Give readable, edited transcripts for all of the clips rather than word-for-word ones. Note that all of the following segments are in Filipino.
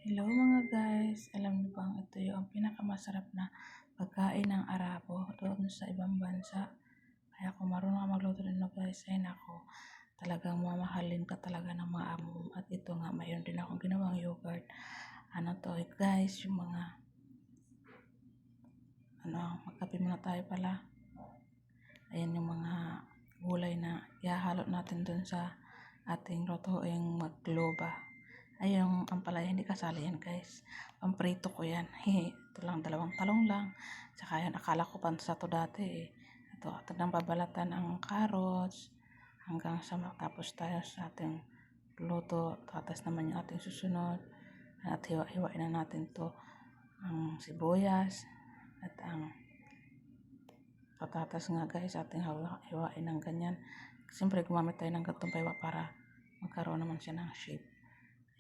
Hello mga guys, alam niyo bang ito yung pinakamasarap na pagkain ng Arabo doon sa ibang bansa. Kaya kung marunong ka magluto nito guys, ay nako, talagang mamahalin ka talaga ng mga amo. At ito nga, mayroon din akong ginawang yogurt. Ano to guys, yung mga, magkape muna tayo pala. Ayan yung mga gulay na ihahalo natin doon sa ating lutuing magloba. Ayun, ang palaya hindi kasali yan guys. Pamprito ko yan. Ito lang, 2 talong lang. Tsaka yan, akala ko pansa to dati eh. Ito nang babalatan ang carrots. Hanggang sa matapos tayo sa ating luto. Tapos naman yung ating susunod. At hiwa-hiwain na natin to. Ang sibuyas. At ang patatas nga guys. Ating hiwain ng ganyan. Siyempre gumamit tayo ng gatong paiwa para magkaroon naman siya ng shape.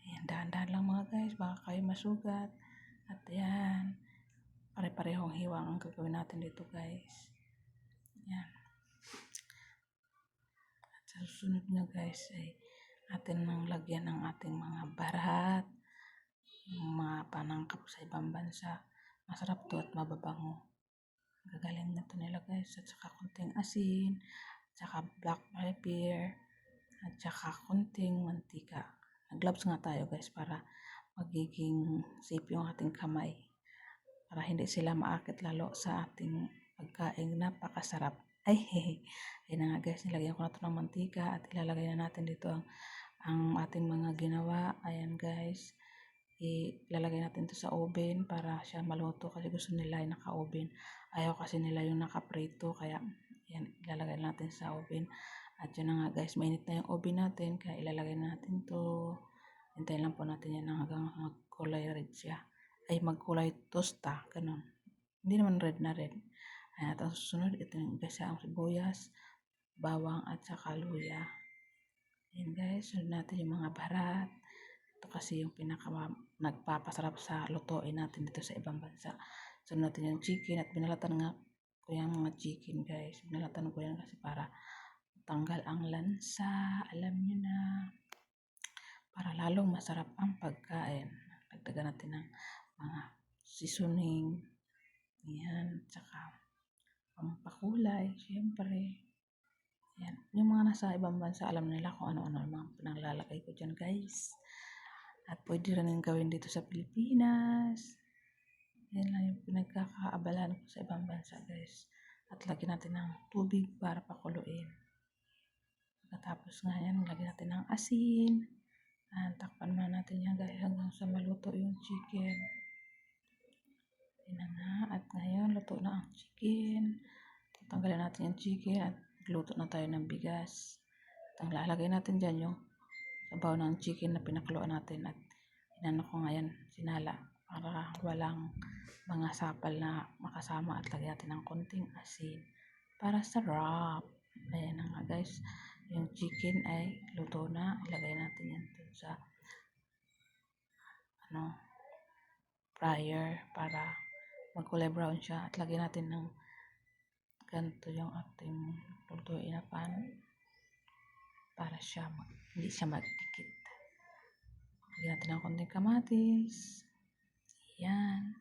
Ayan, dahan-dahan lang mga guys, baka kayo masugat. At ayan, pare-parehong hiwang ang gagawin natin dito guys. Ayan. At sa susunod na guys ay atin nang lagyan ng ating mga barat, yung mga panangkap sa ibang bansa. Masarap to at mababango. Gagaling na to nila guys. At saka kunting asin, at saka black pepper, at saka kunting mantika. Nag-gloves nga tayo guys para magiging safe yung ating kamay. Para hindi sila maakit lalo sa ating pagkain napakasarap. Ay, ayun na nga guys, nilagyan ko na ito ng mantika at ilalagay na natin dito ang ating mga ginawa. Ayan guys, ilalagay natin ito sa oven para siya maluto kasi gusto nila yung naka-oven. Ayaw kasi nila yung naka-prito kaya yan, ilalagay natin sa oven. At yun na nga guys, mainit na yung oven natin kaya ilalagay natin to. Hintayin lang po natin yan hanggang magkulay red siya. Ay magkulay tosta, ganun. Hindi naman red na red. At ang susunod, ito yung gasa ang sibuyas, bawang at saka luya. Ayan guys, sunod natin yung mga barat. Ito kasi yung nagpapasarap sa lutuin natin dito sa ibang bansa. Sunod natin yung chicken at binalatan nga ko yung mga chicken guys. Binalatan ko yan kasi para tanggal ang lansa. Alam nyo na. Para lalong masarap ang pagkain. Dagdagan natin ng mga seasoning. Ayan, tsaka pampakulay, syempre. Ayan, yung mga nasa ibang bansa, alam nila kung ano-ano yung mga pinaglalagay ko dyan guys. At pwede rin gawin dito sa Pilipinas. Yan lang yung pinagkakaabalahan ko sa ibang bansa guys. At lagyan natin ng tubig para pakuluin. Pagkatapos nga yan, lagyan natin ng asin. Takpan muna natin yan guys hanggang sa maluto yung chicken. Yan na nga. At ngayon, luto na ang chicken. Tanggalin natin yung chicken at luto na tayo ng bigas. At ang lalagay natin dyan yung sabaw ng chicken na pinakuluan natin. At inano ko ngayon, sinala para walang mga sapal na makasama. At lagyan natin ng konting asin para sarap. Ayan na nga guys. Yung chicken ay luto na. Ilagay natin yan dun sa fryer para magkulay brown siya. At lagyan natin ng ganito yung ating lutuin na pan para siya hindi siya magdikit. Lagyan natin ng konting kamatis. Ayan.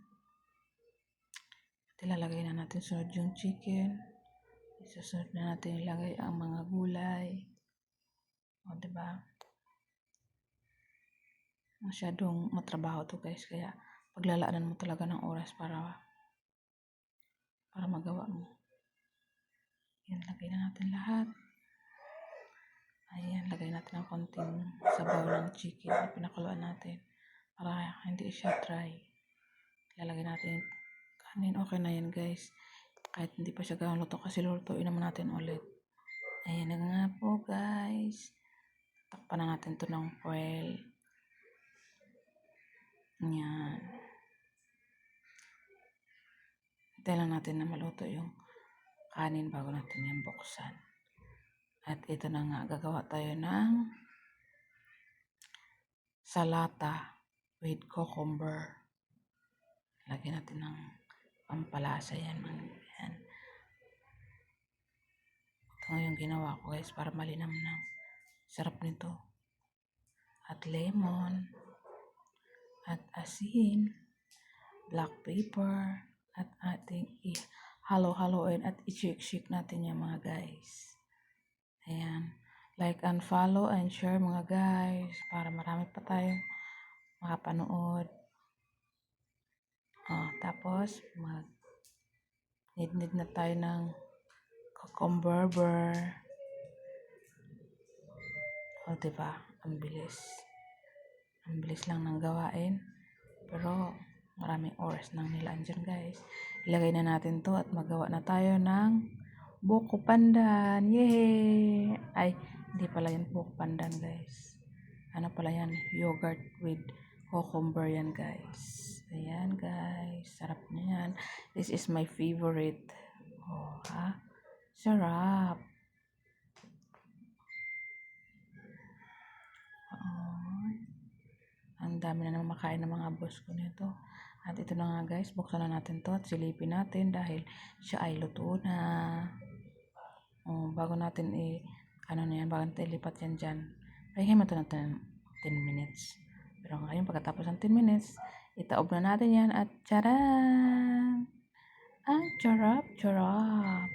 At ilalagay na natin sunod yung chicken. Isusunod na natin ilagay ang mga gulay. O, diba? Masyadong matrabaho to guys. Kaya paglalaanan mo talaga ng oras para magawa mo. Ayan, lagay na natin lahat. Ayan, lagay natin ng konting sabaw ng chicken na pinakuluan natin para hindi siya dry. Ilalagay natin yung kanin. Okay na yan guys. Kahit hindi pa siya gano'n luto kasi lulutuin naman natin ulit. Ayan na nga po guys. Takpan na natin to ng foil. Ayan. Hintayin lang natin na maluto yung kanin bago natin yung buksan. At ito na nga, gagawa tayo ng salata with cucumber. Lagyan natin ng pampalasa yan. Yan. Ito yung ginawa ko guys para malinamnam. Sarap nito. At lemon. at asin, black pepper, at ating halo-haloin at i-shake-shake natin yan mga guys. Ayan. Like and follow and share mga guys para marami pa tayong makapanood. Tapos need na tayo ng cucumber. Diba? Ang bilis. Ang bilis lang ng gawain. Pero maraming oras nang nilaan dyan guys. Ilagay na natin to at magawa na tayo ng buko pandan. Yay! Ay, hindi pala yan buko pandan guys. Ano pala yan? Yogurt with cucumber yan guys. Ayan guys. Sarap niya yan. This is my favorite. Sarap. Ang dami na naman makain ng mga boss ko nito. At ito na nga guys, buksan na natin to at silipin natin dahil siya ay luto na. Bago natin bago natin ilipat yan dyan. Pahinga mo ito natin 10 minutes. Pero ngayon pagkatapos ng 10 minutes, itaob na natin yan at charan! Ang charap-charap.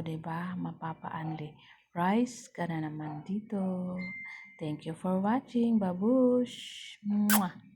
Diba? Mapapa-unli. Rice ka na naman dito. Thank you for watching. Babush! Mwah!